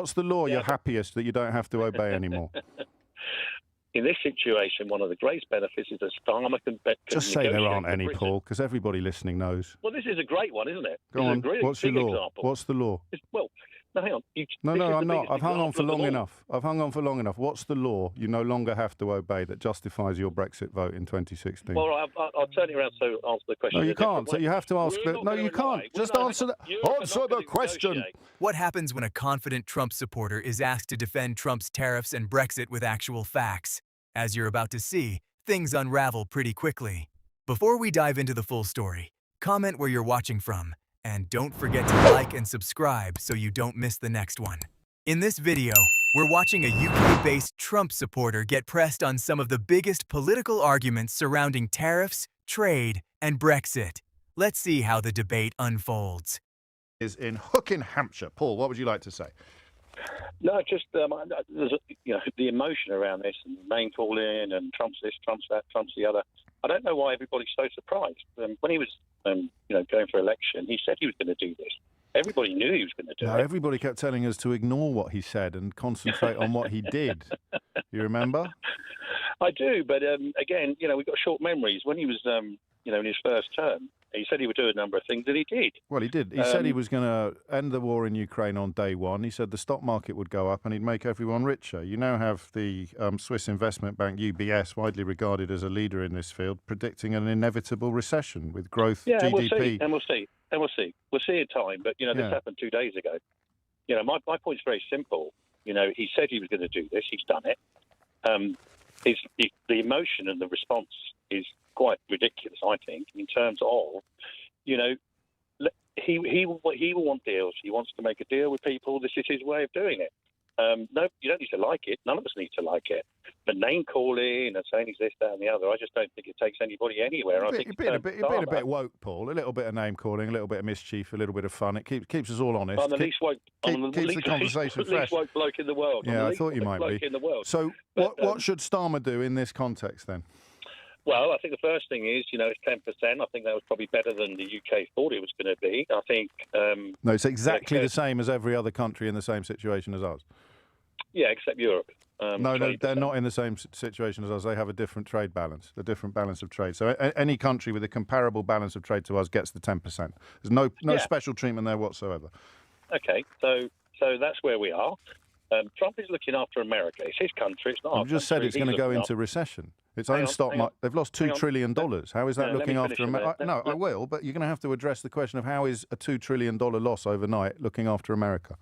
What's the law you're happiest that you don't have to obey anymore? In this situation, one of the greatest benefits is that Starmer can just say there aren't any, Paul, because everybody listening knows. Well, this is a great one, isn't it? Go on. What's your law? Example. What's the law? Well, no, hang on. No, I'm not. I've hung on for long enough. I've hung on for long enough. What's the law you no longer have to obey that justifies your Brexit vote in 2016? Well, I'll turn it around to answer the question. No, you can't. So you have to ask. No, you can't. Just answer the question. What happens when a confident Trump supporter is asked to defend Trump's tariffs and Brexit with actual facts? As you're about to see, things unravel pretty quickly. Before we dive into the full story, comment where you're watching from, and don't forget to like and subscribe so you don't miss the next one. In this video, we're watching a UK-based Trump supporter get pressed on some of the biggest political arguments surrounding tariffs, trade, and Brexit. Let's see how the debate unfolds. Is in Hookin, Hampshire. Paul, what would you like to say? No, just there's the emotion around this, and name calling, and Trump's this, Trump's that, Trump's the other. I don't know why everybody's so surprised. When he was, going for election, he said he was going to do this. Everybody knew he was going to do it. Everybody kept telling us to ignore what he said and concentrate on what he did. You remember? I do, but again, we've got short memories. When he was, in his first term, he said he would do a number of things, and he did. Well, he did. He said he was going to end the war in Ukraine on day one. He said the stock market would go up and he'd make everyone richer. You now have the Swiss investment bank UBS, widely regarded as a leader in this field, predicting an inevitable recession with growth GDP. We'll see. We'll see in time. But, this happened 2 days ago. My point's very simple. He said he was going to do this. He's done it. The emotion and the response is quite ridiculous, I think, in terms of, he will want deals. He wants to make a deal with people. This is his way of doing it. No, you don't need to like it. None of us need to like it. But name calling and saying he's this, that, and the other, I just don't think it takes anybody anywhere. You've been a bit woke, Paul. A little bit of name calling, a little bit of mischief, a little bit of fun. It keeps us all honest. I'm the least woke. Keeps the conversation fresh. Least woke bloke in the world. Yeah, I thought you might be. So, what should Starmer do in this context then? Well, I think the first thing is, it's 10%. I think that was probably better than the UK thought it was going to be. I think... no, it's exactly the same as every other country in the same situation as us. Yeah, except Europe. No, they're not in the same situation as us. They have a different trade balance, a different balance of trade. So any country with a comparable balance of trade to us gets the 10%. There's no special treatment there whatsoever. Okay, so that's where we are. Trump is looking after America. It's his country. It's not our country. I've just said it's going to go into recession. Its own stock market. They've lost $2 trillion. How is that looking after America? No, I will, but you're going to have to address the question of how is a $2 trillion loss overnight looking after America?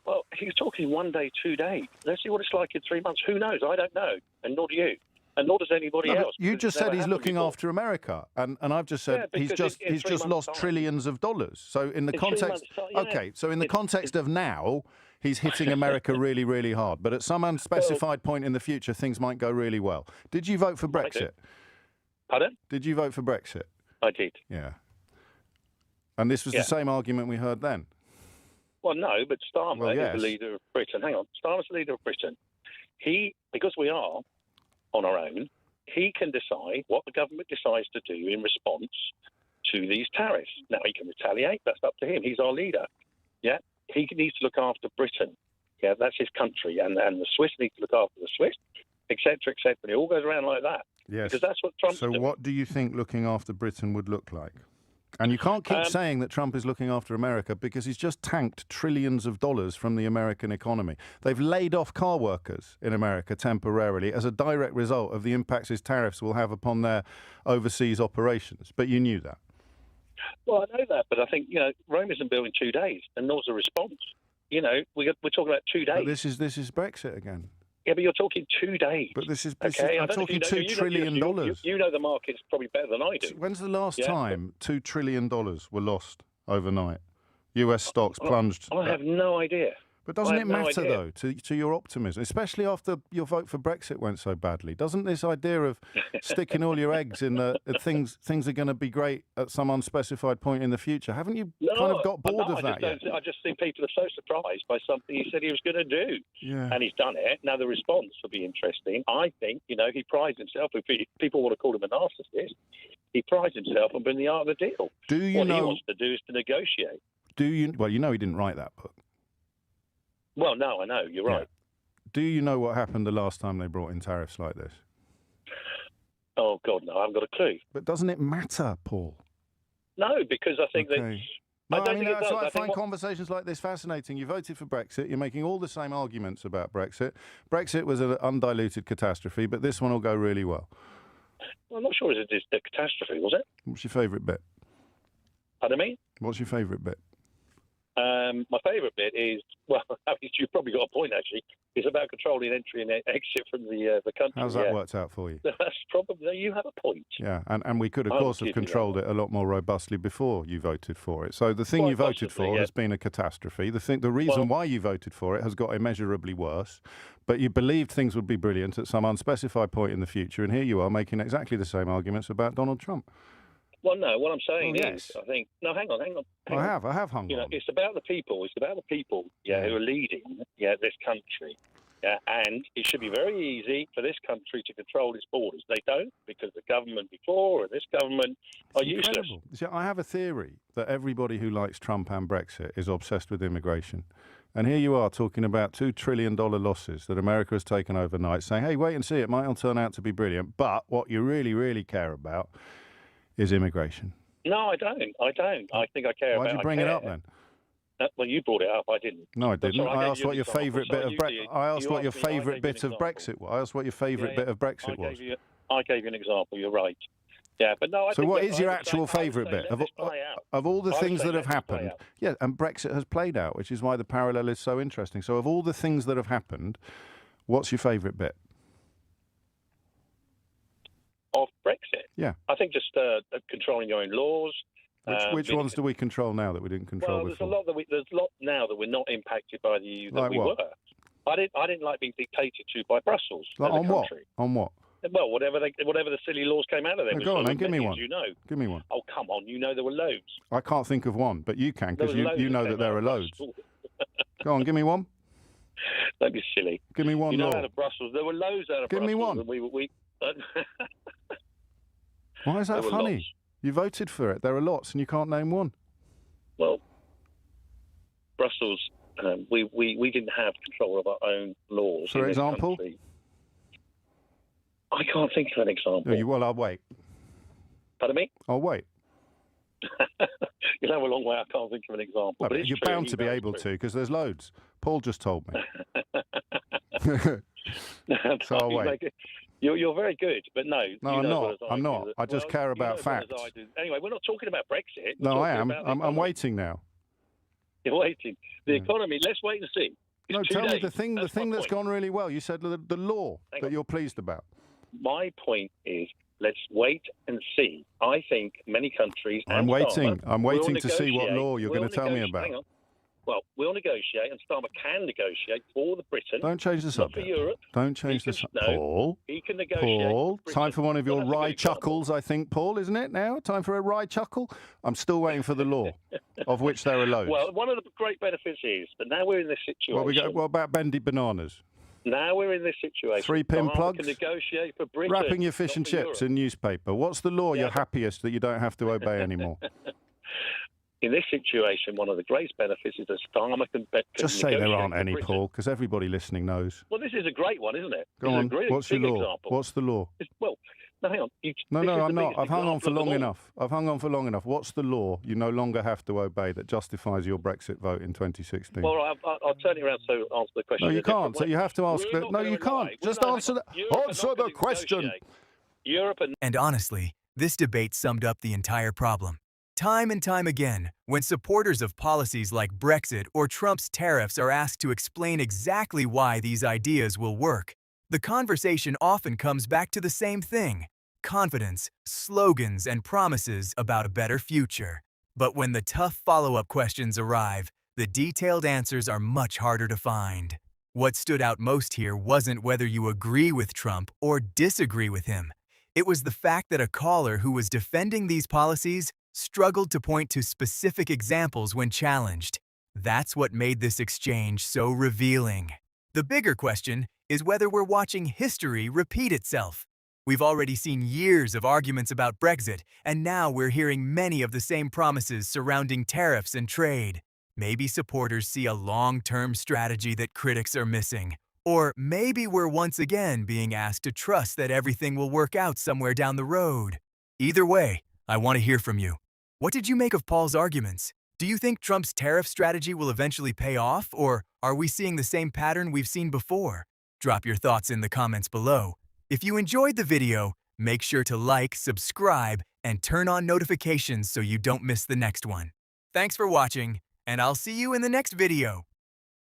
Well, he's talking 1 day, 2 days. Let's see what it's like in 3 months. Who knows? I don't know, and nor do you. And nor does anybody else. You just said he's looking after America, and I've just said he's just lost trillions of dollars. So in the context, so in the context of now, he's hitting America really, really hard. But at some unspecified point in the future, things might go really well. Did you vote for Brexit? Pardon? Did you vote for Brexit? I did. Yeah. And this was the same argument we heard then. Well, no, but Starmer is the leader of Britain. Hang on, Starmer's the leader of Britain. Because we are on our own, he can decide what the government decides to do in response to these tariffs. Now, he can retaliate. That's up to him. He's our leader. Yeah, he needs to look after Britain. Yeah, that's his country. And the Swiss need to look after the Swiss, et cetera, et cetera. It all goes around like that. Yes. Because that's what Trump's doing. So what do you think looking after Britain would look like? And you can't keep saying that Trump is looking after America because he's just tanked trillions of dollars from the American economy. They've laid off car workers in America temporarily as a direct result of the impacts his tariffs will have upon their overseas operations. But you knew that. Well, I know that, but I think, Rome isn't built in 2 days, and nor's the response. We're talking about 2 days. But this is Brexit again. Yeah, but you're talking 2 days. But I'm talking $2 trillion. You know the market's probably better than I do. When's the last time $2 trillion were lost overnight? US stocks plunged. I have no idea. But doesn't it matter, though, to your optimism, especially after your vote for Brexit went so badly? Doesn't this idea of sticking all your eggs in the things are going to be great at some unspecified point in the future, haven't you kind of got bored of that yet? I just think people are so surprised by something he said he was going to do. Yeah. And he's done it. Now, the response will be interesting. I think, he prides himself, if people want to call him a narcissist, he prides himself on being the art of the deal. What he wants to do is to negotiate. Well, he didn't write that book. Well, no, I know. You're right. Do you know what happened the last time they brought in tariffs like this? Oh, God, no, I haven't got a clue. But doesn't it matter, Paul? No, because I think that... No, I mean, that's why I find conversations like this fascinating. You voted for Brexit. You're making all the same arguments about Brexit. Brexit was an undiluted catastrophe, but this one will go really well. Well, I'm not sure it's a catastrophe, was it? What's your favourite bit? Pardon me? What's your favourite bit? My favourite bit is, well, you've probably got a point, actually. It's about controlling entry and exit from the country. How's that worked out for you? That's probably, you have a point. Yeah, and we could, of course, have controlled it a lot more robustly before you voted for it. So the thing you voted for has been a catastrophe. The reason why you voted for it has got immeasurably worse, but you believed things would be brilliant at some unspecified point in the future, and here you are making exactly the same arguments about Donald Trump. Well, no, what I'm saying is, I think, no, hang on. I have hung on. It's about the people. It's about the people, who are leading, this country. Yeah, and it should be very easy for this country to control its borders. They don't, because the government before and this government are useless. See, I have a theory that everybody who likes Trump and Brexit is obsessed with immigration. And here you are talking about $2 trillion losses that America has taken overnight, saying, hey, wait and see, it might all turn out to be brilliant. But what you really, really care about is immigration. No, I don't. I think I care about it. Why'd you bring it up then? Well, you brought it up. I didn't. No, I didn't. I asked what your favourite bit of Brexit. I asked what your favourite bit of Brexit was. I asked what your favourite bit of Brexit was. I gave you an example. You're right. Yeah, but no. So what is your actual favourite bit of all the things that have happened? Yeah, and Brexit has played out, which is why the parallel is so interesting. So of all the things that have happened, what's your favourite bit? Of Brexit? Yeah. I think just controlling your own laws. Which ones do we control now that we didn't control before? There's a lot now that we're not impacted by the EU that we were. I didn't like being dictated to by Brussels. Like on what? On what? Well, whatever the silly laws came out of them. Go on, then, give me one. You know. Give me one. Oh, come on, there were loads. I can't think of one, but you can, because you know that there are loads. Go on, give me one. Don't be silly. Give me one law. Out of Brussels, there were loads out of Brussels. Give me one. Why is that funny? Lots. You voted for it. There are lots, and you can't name one. Well, Brussels, we didn't have control of our own laws. For example? I can't think of an example. Well, I'll wait. Pardon me? I'll wait. You'll have a long way. I can't think of an example. No, but you're bound to be able to, because there's loads. Paul just told me. So I'll wait. You're very good, but no. No, I'm not. I'm not. I just care about facts. Anyway, we're not talking about Brexit. No, I am. I'm waiting now. You're waiting. The economy, let's wait and see. No, tell me the thing that's gone really well. You said the law that you're pleased about. My point is, let's wait and see. I think many countries... I'm waiting to see what law you're going to tell me about. Hang on. Well, we'll negotiate, and Starmer can negotiate for the Britain. Don't change the subject. For Europe. Don't change the subject. Paul. He can negotiate. Paul, time for one of your wry chuckles, I think, Paul, isn't it now? Time for a wry chuckle? I'm still waiting for the law, of which there are loads. Well, one of the great benefits is that now we're in this situation. What about bendy bananas? Now we're in this situation. 3-pin plugs? Can negotiate for Britain. Wrapping your fish and chips in newspaper. What's the law you're happiest that you don't have to obey anymore? In this situation, one of the greatest benefits is that Starmer can just say there aren't any, Paul, because everybody listening knows. Well, this is a great one, isn't it? Go on. What's your law? Example. What's the law? Well, no, hang on. No, I'm not. I've hung on for long enough. What's the law you no longer have to obey that justifies your Brexit vote in 2016? Well, I'll turn it around so answer the question. No, you can't. So you have to ask. No, you can't. Just answer the question. Europe and honestly, this debate summed up the entire problem. Time and time again, when supporters of policies like Brexit or Trump's tariffs are asked to explain exactly why these ideas will work, the conversation often comes back to the same thing: confidence, slogans, and promises about a better future. But when the tough follow-up questions arrive, the detailed answers are much harder to find. What stood out most here wasn't whether you agree with Trump or disagree with him. It was the fact that a caller who was defending these policies struggled to point to specific examples when challenged. That's what made this exchange so revealing. The bigger question is whether we're watching history repeat itself. We've already seen years of arguments about Brexit, and now we're hearing many of the same promises surrounding tariffs and trade. Maybe supporters see a long-term strategy that critics are missing. Or maybe we're once again being asked to trust that everything will work out somewhere down the road. Either way, I want to hear from you. What did you make of Paul's arguments? Do you think Trump's tariff strategy will eventually pay off, or are we seeing the same pattern we've seen before? Drop your thoughts in the comments below. If you enjoyed the video, make sure to like, subscribe, and turn on notifications so you don't miss the next one. Thanks for watching, and I'll see you in the next video.